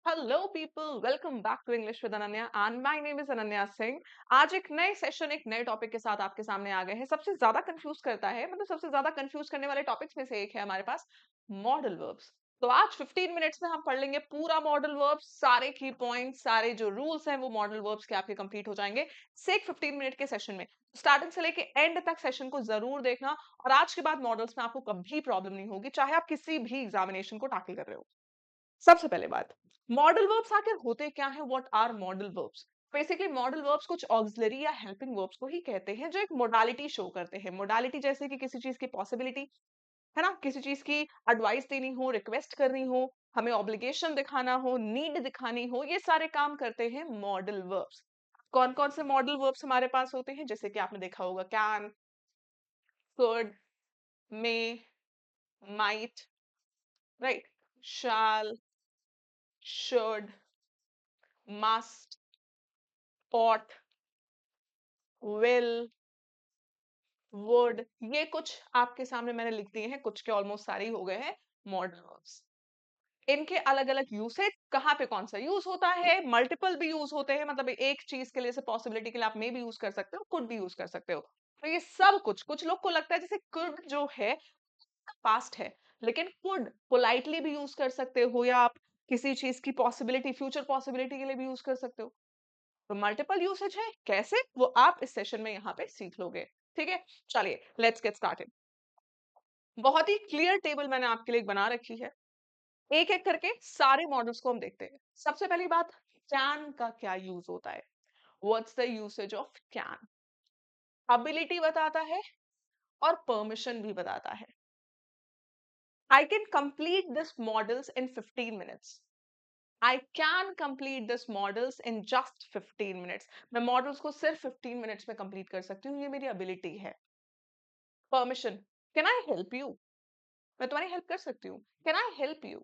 Hello people, welcome back to English with Ananya and my name is Ananya Singh. आज एक नए session, एक नए टॉपिक के साथ आपके सामने आ गए हैं। सबसे ज्यादा कंफ्यूज करता है, मतलब सबसे ज्यादा कंफ्यूज करने वाले टॉपिक्स में से एक है हमारे पास मॉडल वर्ब्स। तो आज 15 मिनट्स में हम पढ़ लेंगे पूरा मॉडल वर्ब्स, सारे की पॉइंट्स, सारे जो रूल्स हैं वो मॉडल वर्ब्स के आपके कंप्लीट हो जाएंगे सिर्फ 15 मिनट के सेशन में। स्टार्टिंग से लेके एंड तक सेशन को जरूर देखना, और आज के बाद मॉडल्स में आपको कभी प्रॉब्लम नहीं होगी, चाहे आप किसी भी एग्जामिनेशन को टैकल कर रहे हो। सबसे पहले बात, मॉडल वर्ब्स आखिर होते क्या हैं? What are modal verbs? Basically modal verbs कुछ ऑक्सिलरी या हेल्पिंग वर्ब्स को ही कहते हैं जो एक मोडालिटी शो करते हैं। मोडालिटी जैसे कि किसी चीज की पॉसिबिलिटी, है ना, किसी चीज की एडवाइस देनी हो, रिक्वेस्ट करनी हो, हमें ऑब्लिगेशन दिखाना हो, नीड दिखानी हो, ये सारे काम करते हैं मॉडल वर्ब्स। कौन कौन से मॉडल वर्ब्स हमारे पास होते हैं? जैसे कि आपने देखा होगा, can, could, may, might, right, shall, should, must, ought, will, would, ये कुछ आपके सामने मैंने लिख दिए हैं, कुछ के ऑलमोस्ट सारे ही हो गए हैं मॉडल वर्ब्स। इनके अलग अलग यूसेज, कहाँ पे कौन सा यूज होता है, मल्टीपल भी यूज होते हैं, मतलब एक चीज के लिए, से पॉसिबिलिटी के लिए आप मे भी यूज कर सकते हो, कुड भी यूज कर सकते हो। तो ये सब कुछ, कुछ लोग को लगता है जैसे कुड जो है पास्ट है, लेकिन कुड पोलाइटली भी यूज कर सकते हो, या आप किसी चीज की पॉसिबिलिटी, फ्यूचर पॉसिबिलिटी के लिए भी यूज कर सकते हो। तो मल्टीपल यूसेज है, कैसे, वो आप इस सेशन में यहाँ पे सीख लोगे। ठीक है, चलिए लेट्स गेट स्टार्टेड। बहुत ही क्लियर टेबल मैंने आपके लिए एक बना रखी है, एक एक करके सारे मॉडल्स को हम देखते हैं। सबसे पहली बात, कैन का क्या यूज होता है? What's the usage of can? Ability बताता है और परमिशन भी बताता है। I can complete this models in 15 minutes. I can complete this models in just 15 minutes. मैं मॉडल्स को सिर्फ 15 मिनट्स में कंप्लीट कर सकती हूँ, ये मेरी एबिलिटी है। Permission, can I help you? मैं तुम्हारी हेल्प कर सकती हूँ, can I help you?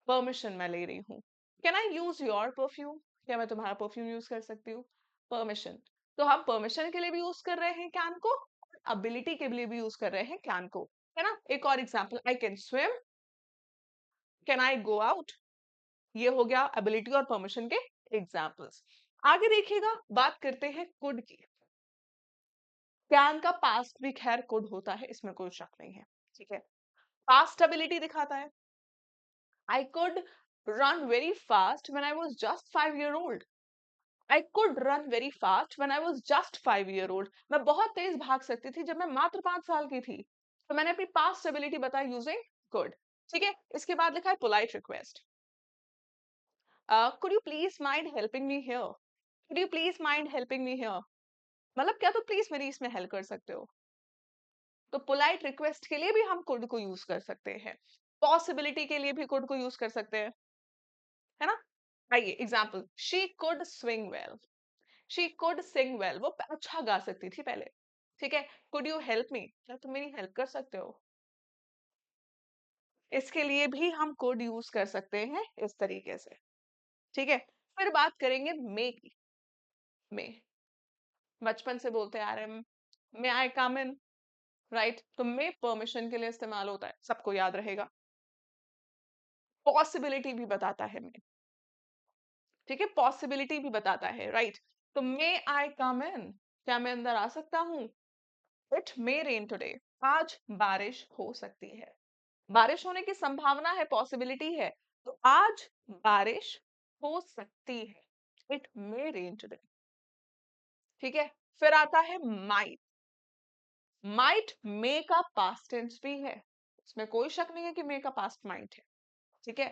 Permission मैं ले रही हूँ। Can I use your perfume? क्या मैं तुम्हारा परफ्यूम यूज कर सकती हूँ? परमिशन। तो हम परमिशन के लिए भी यूज कर रहे हैं कैन को, और एबिलिटी के लिए भी यूज कर रहे हैं कैन को, है ना। एक और example, I can swim, can I go out? ये हो गया एबिलिटी और परमिशन के एग्जाम्पल्स। आगे देखिएगा, बात करते हैं कुड की। कैन का पास्ट भी खैर कुड होता है, इसमें कोई शक नहीं है। ठीक है, पास्ट एबिलिटी दिखाता है। I could run very fast when I was just 5 year old। I could run very fast when I was just 5 year old। मैं बहुत तेज भाग सकती थी जब मैं मात्र 5 साल की थी। तो मैंने अपनी पास्ट एबिलिटी बताई यूजिंग कुड। ठीक है, इसके बाद लिखा है polite request. Could you please mind helping me here? Could you please mind helping me here? मतलब क्या, तो प्लीज मेरी इसमें हेल्प कर सकते हो? तो पोलाइट रिक्वेस्ट के लिए भी हम कुड को यूज कर सकते हैं, पॉसिबिलिटी के लिए भी कुड को यूज कर सकते हैं, है ना। आइए example, she could swing well, she could sing well, वो अच्छा गा सकती थी पहले। ठीक है, कुड यू हेल्प मी? क्या तुम मेरी हेल्प कर सकते हो? इसके लिए भी हम कुड यूज कर सकते हैं इस तरीके से। ठीक है, फिर बात करेंगे मे की। मे, बचपन से बोलते आ रहे हैं, मे आई कम इन, राइट। तो मे परमिशन के लिए इस्तेमाल होता है, सबको याद रहेगा। पॉसिबिलिटी भी बताता है मे, ठीक है, पॉसिबिलिटी भी बताता है, राइट। तो मे आई कम इन, क्या मैं अंदर आ सकता हूँ? इट मे रेन टुडे, आज बारिश हो सकती है। बारिश होने की संभावना है, पॉसिबिलिटी है, तो आज बारिश हो सकती है। It may rain today. ठीक है, फिर आता है माइट। माइट मे का पास्ट टेंस भी है, इसमें कोई शक नहीं है कि मे का पास्ट माइट है। ठीक है,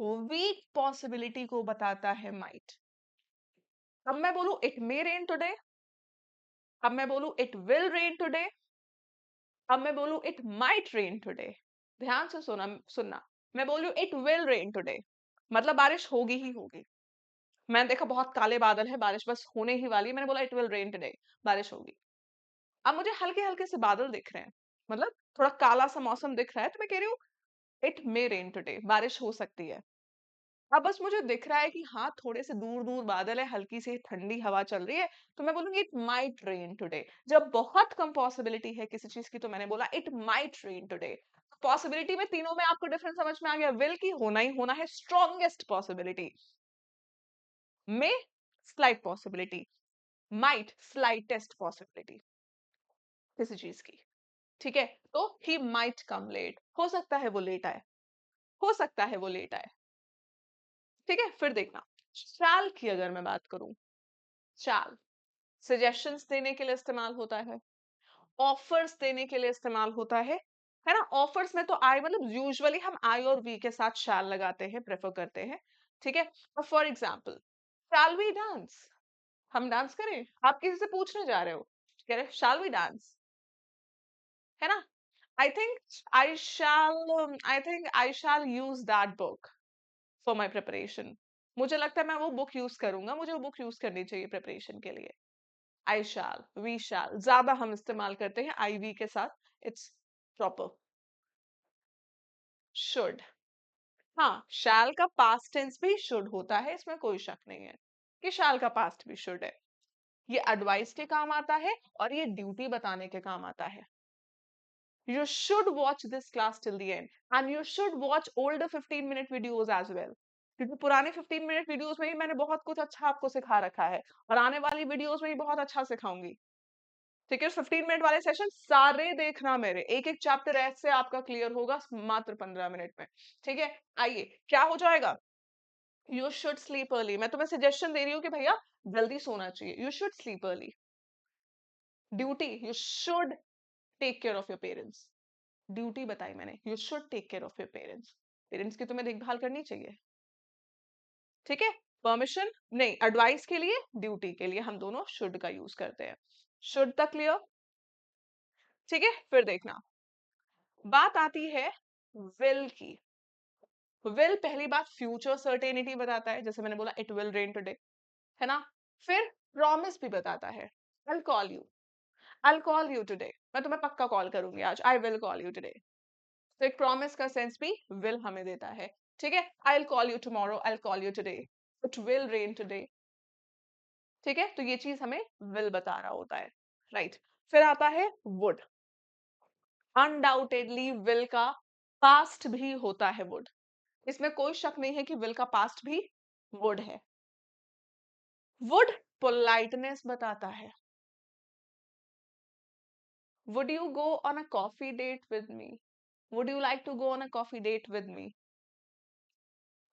वीक पॉसिबिलिटी को बताता है माइट। अब मैं बोलूं इट मे रेन टुडे, अब मैं बोलूं इट विल रेन टुडे, अब मैं बोलूं इट माइट रेन टुडे। ध्यान से सुनना, मैं बोलूं इट विल रेन टुडे, मतलब बारिश होगी ही होगी। मैंने देखा बहुत काले बादल है, बारिश बस होने ही वाली है, मैंने बोला इट विल रेन टुडे, बारिश होगी। अब मुझे हल्के हल्के से बादल दिख रहे हैं, मतलब थोड़ा काला सा मौसम दिख रहा है, तो मैं कह रही हूँ इट मे रेन टुडे, बारिश हो सकती है। अब बस मुझे दिख रहा है कि हाँ, थोड़े से दूर दूर बादल है, हल्की सी ठंडी हवा चल रही है, तो मैं बोलूंगी इट माइट रेन टुडे। जब बहुत कम पॉसिबिलिटी है किसी चीज की, तो मैंने बोला it might rain today. Possibility में तीनों में आपको डिफरेंस समझ में आ गया। विल की होना ही होना है strongest possibility, may slight possibility, might slightest possibility किसी चीज की। ठीक है, तो ही माइट कम लेट, हो सकता है वो लेट आए, हो सकता है वो लेट आए। ठीक है, फिर देखना शैल की अगर मैं बात करूं, शैल सजेशंस देने के लिए इस्तेमाल होता है, ऑफर्स देने के लिए इस्तेमाल होता है ना। ऑफर्स में तो आई मतलब यूजुअली हम आई और वी के साथ शैल लगाते हैं, प्रेफर करते हैं। ठीक है, for example shall we dance, हम डांस करें, आप किसी से पूछने जा रहे हो, कह रहे शैल वी डांस, है ना। I think I shall use that book for my preparation, मुझे लगता है मैं वो बुक यूज करूंगा, मुझे वो बुक यूज करनी चाहिए प्रिपरेशन के लिए। आई शैल, वी शैल ज्यादा हम इस्तेमाल करते हैं आई वी के साथ, इट्स प्रॉपर। शुड, हाँ शैल का पास्ट टेंस भी शुड होता है, इसमें कोई शक नहीं है कि शैल का पास्ट भी शुड है। ये एडवाइस के काम आता है और ये ड्यूटी बताने के काम आता है। You should watch this class till the end and you should watch older 15-minute videos as well, क्योंकि पुराने 15 मिनट वीडियोस में ही मैंने बहुत कुछ अच्छा आपको सिखा रखा है और आने वाली वीडियोस में ही बहुत अच्छा सिखाऊंगी। ठीक है, 15 मिनट वाले सेशन सारे देखना मेरे, एक एक चैप्टर ऐसे आपका क्लियर होगा मात्र 15 मिनट में। ठीक है, आइए क्या हो जाएगा। यू शुड स्लीप अर्ली, मैं तुम्हें सजेशन दे रही हूँ कि भैया जल्दी सोना चाहिए, you should sleep early. Duty, you should take care of your parents, duty बताई मैंने, you should take care of your parents, parents की तुम्हें देखभाल करनी चाहिए। ठीक है, परमिशन नहीं, एडवाइस के लिए ड्यूटी के लिए हम दोनों शुड का यूज करते हैं। शुड तक क्लियर। ठीक है, फिर देखना बात आती है विल की। विल पहली बात फ्यूचर सर्टेनिटी बताता है, जैसे मैंने बोला इट विल रेन टुडे, है ना। फिर प्रॉमिस भी बताता है, I call you, I call you today, मैं तुम्हें पक्का कॉल करूंगी आज, I will call you today. तो एक प्रॉमिस का सेंस भी विल हमें देता है। ठीक है, I will call you tomorrow, I will call you today, it will rain today. ठीक है, तो ये चीज हमें विल बता रहा होता है, राइट। फिर आता है वुड, अनडाउटेडली विल का पास्ट भी होता है वुड, इसमें कोई शक नहीं है कि विल का पास्ट भी वुड है। वुड पोलाइटनेस बताता है, would you go on a coffee date with me, would you like to go on a coffee date with me.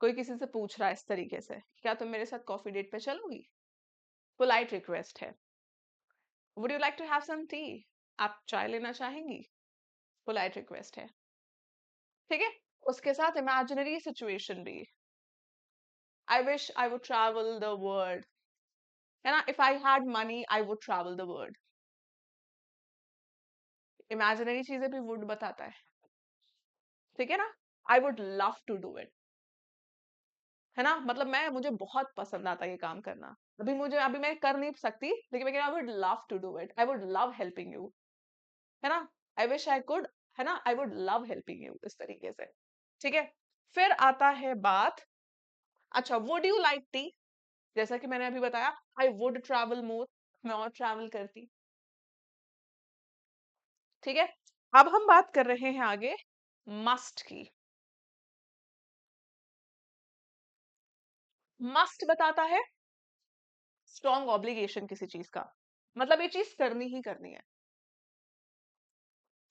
कोई किसी से पूछ रहा है इस तरीके से, क्या तुम मेरे साथ कॉफी डेट पे चलोगी, पोलाइट रिक्वेस्ट है। Would you like to have some tea, आप चाय लेना चाहेंगी, पोलाइट रिक्वेस्ट है। ठीक है, उसके साथ इमेजिनरी सिचुएशन भी, I wish I would travel the world, है ना, if I had money I would travel the world. Imaginary चीजें भी वुड बताता है, ठीक है ना। I would love to do it, है ना, मतलब मैं मुझे बहुत पसंद आता है ये काम करना, अभी मैं कर नहीं सकती, लेकिन मैं I would love to do it, I would love helping you, है ना। आई विश आई कुड, है ना, I would love helping you, इस तरीके से। ठीक है, फिर आता है बात, अच्छा वुड यू लाइक टी, जैसा कि मैंने अभी बताया आई वुड ट्रैवल मोर, मैं और ट्रैवल करती। ठीक है, अब हम बात कर रहे हैं आगे मस्ट की। मस्ट बताता है स्ट्रॉन्ग ऑब्लिगेशन किसी चीज का, मतलब ये चीज करनी ही करनी है,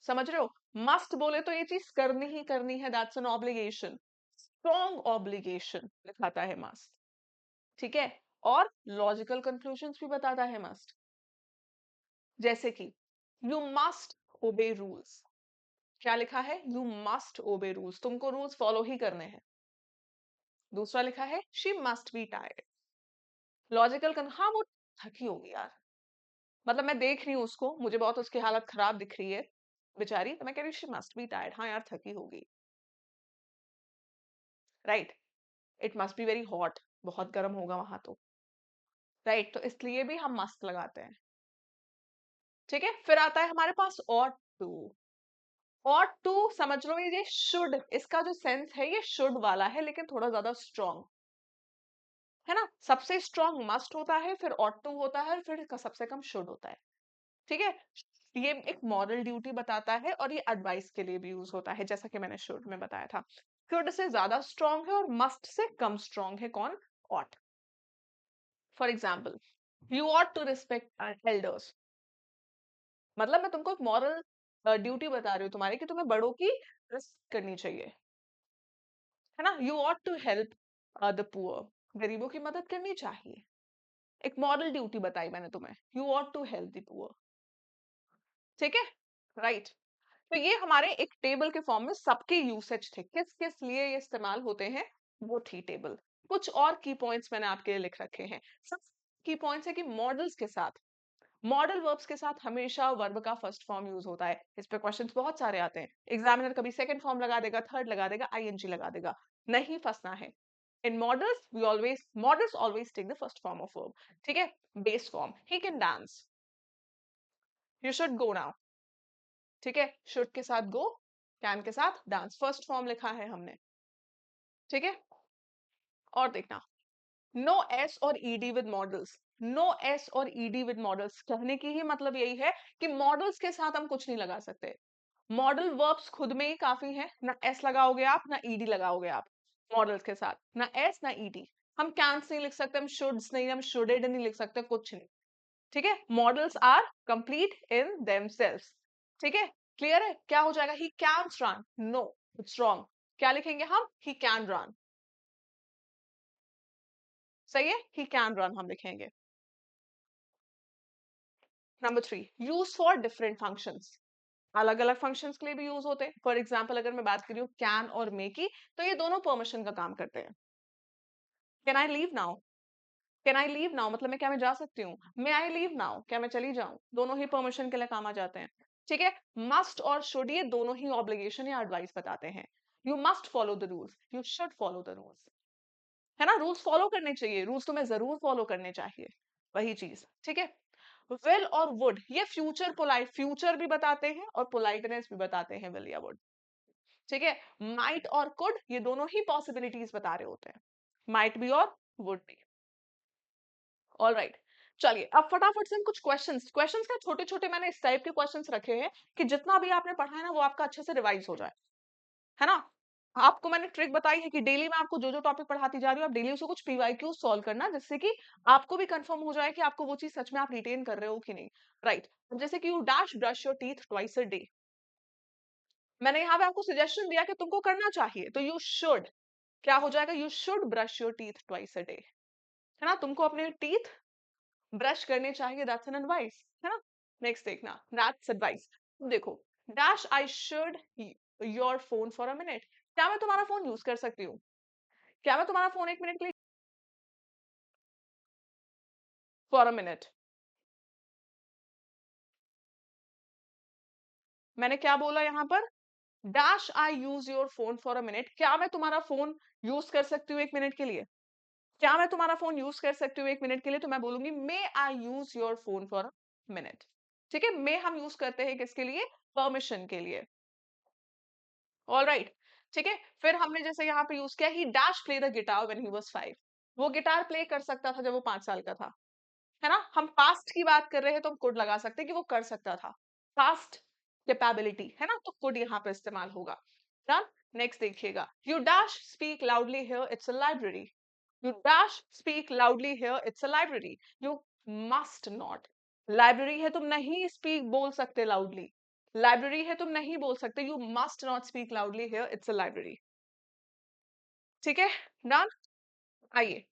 समझ रहे हो। मस्ट बोले तो ये चीज करनी ही करनी है, that's an obligation, strong obligation दिखाता है मस्ट। ठीक है, और लॉजिकल कंक्लूजन्स भी बताता है मस्ट, जैसे कि यू मस्ट ओबे रूल्स, क्या लिखा है, यू मस्ट ओबे रूल्स, तुमको रूल्स फॉलो ही करने हैं। दूसरा लिखा है she must be tired, logical हाँ वो थकी होगी यार, मतलब मैं देख रही हूँ उसको, मुझे बहुत उसकी हालत खराब दिख रही है बेचारी, तो मैं कह रही हूँ शी मस्ट बी टायर्ड, हाँ यार थकी होगी, right. It must be very hot, बहुत गर्म होगा वहां तो, राइट, तो इसलिए भी हम मस्ट लगाते हैं। ठीक है, फिर आता है हमारे पास ought टू, ought टू समझ लो ये शुड, इसका जो सेंस है ये शुड वाला है, लेकिन थोड़ा ज्यादा स्ट्रॉन्ग, है ना। सबसे स्ट्रॉन्ग मस्ट होता है, फिर ought टू होता है, फिर सबसे कम शुड होता है। ठीक है? ये एक मॉरल ड्यूटी बताता है और ये एडवाइस के लिए भी यूज होता है, जैसा कि मैंने शुरू में बताया था। शुड से ज्यादा स्ट्रांग है और मस्ट से कम स्ट्रांग है कौन? Ought. For example, you ought to respect elders, मतलब मैं तुमको एक मॉरल ड्यूटी बता रही हूँ तुम्हारी कि तुम्हें बड़ों की रिस्पेक्ट करनी चाहिए, है ना? You ought to help the poor, गरीबों की मदद करनी चाहिए। एक मॉरल ड्यूटी बताई मैंने तुम्हें, you ought to help the poor. ठीक है, राइट। तो ये हमारे एक टेबल के फॉर्म में सबके यूसेज थे, किस किस लिए ये इस्तेमाल होते हैं, वो थी टेबल। कुछ और की पॉइंट्स मैंने आपके लिए लिख रखे हैं। सब की पॉइंट्स है कि मॉडल्स के साथ, मॉडल वर्ब्स के साथ हमेशा वर्ब का फर्स्ट फॉर्म यूज होता है। इस पे क्वेश्चंस बहुत सारे आते हैं, एग्जामिनर कभी सेकंड फॉर्म लगा देगा, थर्ड लगा देगा, आईएनजी लगा देगा। नहीं फंसना है। In models always take the first form of verb. ठीक है, base form, he can dance, you should go now. ठीक है, शुड के साथ गो, कैन के साथ डांस, फर्स्ट फॉर्म लिखा है हमने। ठीक है, और देखना, नो एस और ED with models. No S और ईडी विद मॉडल्स कहने की ही मतलब यही है कि मॉडल्स के साथ हम कुछ नहीं लगा सकते। मॉडल वर्ब्स खुद में ही काफी है, ना एस लगाओगे आप ना ईडी लगाओगे आप मॉडल्स के साथ, ना एस ना ईडी। हम कैंस नहीं लिख सकते, हम शुड्स नहीं, हम शुडेड नहीं लिख सकते, कुछ नहीं। ठीक है, models are complete in themselves. ठीक है, क्लियर है? क्या हो जाएगा? He can run, no it's wrong. क्या लिखेंगे हम? He can run. सही है, ही कैन रन हम लिखेंगे। Number 3, use for different functions. अलग अलग फंक्शंस के लिए भी यूज होते हैं। फॉर एग्जाम्पल, अगर मैं बात करी हूँ कैन और मे की, तो ये दोनों परमिशन का काम करते हैं। Can I leave now, can I leave now मतलब मैं जा सकती हूँ। मे आई लीव नाउ, क्या मैं चली जाऊं, दोनों ही परमिशन के लिए काम आ जाते हैं। ठीक है, मस्ट और शुड ये दोनों ही ऑब्लिगेशन या एडवाइस बताते हैं। You must follow the rules, you should follow the rules, है ना? रूल्स फॉलो करने चाहिए, रूल्स तुम्हें जरूर फॉलो करने चाहिए, वही चीज। ठीक है, विल और वुड ये फ्यूचर पोलाइट, फ्यूचर भी बताते हैं और पोलाइटनेस भी बताते हैं, विल या वुड। ठीक है, माइट और कुड ये दोनों ही पॉसिबिलिटीज बता रहे होते हैं, माइट भी और वुड भी। ऑल राइट, चलिए अब फटाफट से हम कुछ क्वेश्चंस, क्वेश्चंस क्या छोटे छोटे मैंने इस टाइप के क्वेश्चंस रखे हैं कि जितना भी आपने पढ़ा है ना वो आपका अच्छे से रिवाइज हो जाए, है ना? आपको मैंने ट्रिक बताई है कि डेली मैं आपको जो जो टॉपिक पढ़ाती जा रही हूँ आप डेली उसको कुछ पीवाईक्यू सॉल्व करना, जिससे कि आपको भी कंफर्म हो जाए कि आपको वो चीज सच में आप रिटेन कर रहे हो कि नहीं। राइट, जैसे कि you dash brush your teeth twice a day, मैंने यहाँ पे आपको सजेशन दिया कि तुमको करना चाहिए, तो यू शुड, क्या हो जाएगा? You should brush your teeth twice a day, है ना? तुमको अपने टीथ ब्रश करने चाहिए, दैट्स एन एडवाइस, है ना? नेक्स्ट देखना, दैट्स एडवाइस। देखो, dash I should your phone for a minute, क्या मैं तुम्हारा फोन यूज कर सकती हूँ? क्या मैं तुम्हारा फोन 1 मिनट के लिए, फॉर अ मिनट, मैंने क्या बोला यहाँ पर? Dash I use your phone for a minute, क्या मैं तुम्हारा फोन यूज कर सकती हूँ 1 मिनट के लिए? क्या मैं तुम्हारा फोन यूज कर सकती हूँ 1 मिनट के लिए? तो मैं बोलूंगी may I use your phone for a minute. ठीक है, मे हम यूज करते हैं किसके लिए? परमिशन के लिए। ऑल राइट, ठीक है। फिर हमने जैसे यहाँ पे यूज किया, ही dash play the guitar when he was 5, वो गिटार प्ले कर सकता था जब वो 5 साल का था, है ना? हम पास्ट की बात कर रहे हैं तो हम कुड लगा सकते हैं कि वो कर सकता था, पास्ट कैपेबिलिटी, है ना? तो कुड यहाँ पे इस्तेमाल होगा। डन। नेक्स्ट देखिएगा, you dash speak loudly here it's a library, you dash speak loudly here it's a library, you must not, library है तुम नहीं स्पीक बोल सकते लाउडली, लाइब्रेरी है तुम नहीं बोल सकते, you must not speak loudly here it's a library. ठीक है, डन। आइए,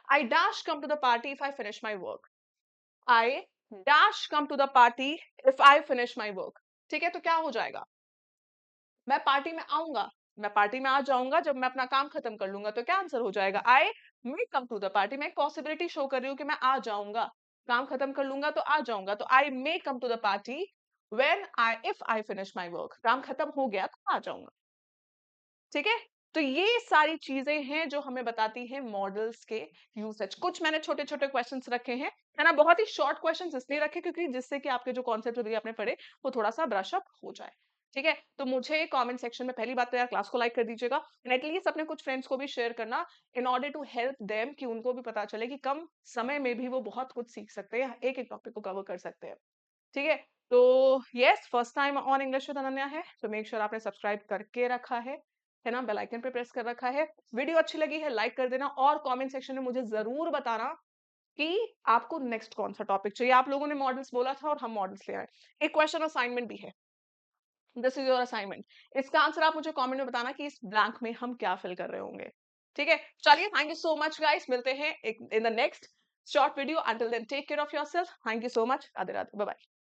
I dash come to the party if I finish my work, I dash come to the party if I finish my work. ठीक है, तो क्या हो जाएगा? मैं पार्टी में आऊंगा, मैं पार्टी में आ जाऊंगा जब मैं अपना काम खत्म कर लूंगा, तो क्या आंसर हो जाएगा? आई may come to the party, मैं एक पॉसिबिलिटी शो कर रही हूँ कि मैं आ जाऊंगा, काम खत्म कर लूंगा तो आ जाऊंगा, तो I may come to the party when I if I finish my work, काम खत्म हो गया तो आ जाऊंगा। ठीक है, तो ये सारी चीजें हैं जो हमें बताती हैं मॉडल्स के यूसेज। कुछ मैंने छोटे छोटे क्वेश्चंस रखे हैं, है ना? बहुत ही शॉर्ट क्वेश्चंस इसलिए रखे क्योंकि जिससे कि आपके जो कॉन्सेप्ट अभी आपने पढ़े वो थोड़ा सा ब्रश अप हो जाए। ठीक है, तो मुझे कमेंट सेक्शन में पहली बात तो यार क्लास को लाइक कर दीजिएगा, एंड एटलीस्ट अपने कुछ फ्रेंड्स को भी शेयर करना, in order to help them, कि उनको भी पता चले कि कम समय में भी वो बहुत कुछ सीख सकते हैं, एक एक टॉपिक को कवर कर सकते हैं। ठीक है? तो yes, first time on English with Ananya है, तो मेक श्योर आपने सब्सक्राइब करके रखा है ना? बेल आइकन पे प्रेस कर रखा है। वीडियो अच्छी लगी है लाइक कर देना और कमेंट सेक्शन में मुझे ज़रूर बताना कि आपको नेक्स्ट कौन-सा टॉपिक चाहिए। आप लोगों ने मॉडल्स बोला था और हम मॉडल्स ले आए। एक क्वेश्चन असाइनमेंट भी है। This is your assignment. इसका आंसर आप मुझे कमेंट में बताना कि इस ब्लैंक में हम क्या फिल कर रहे होंगे। ठीक है? चलिए, thank you so much guys, मिलते हैं एक in the next short video. Until then take care of yourself. Thank you so much. Radhe Radhe. Bye-bye.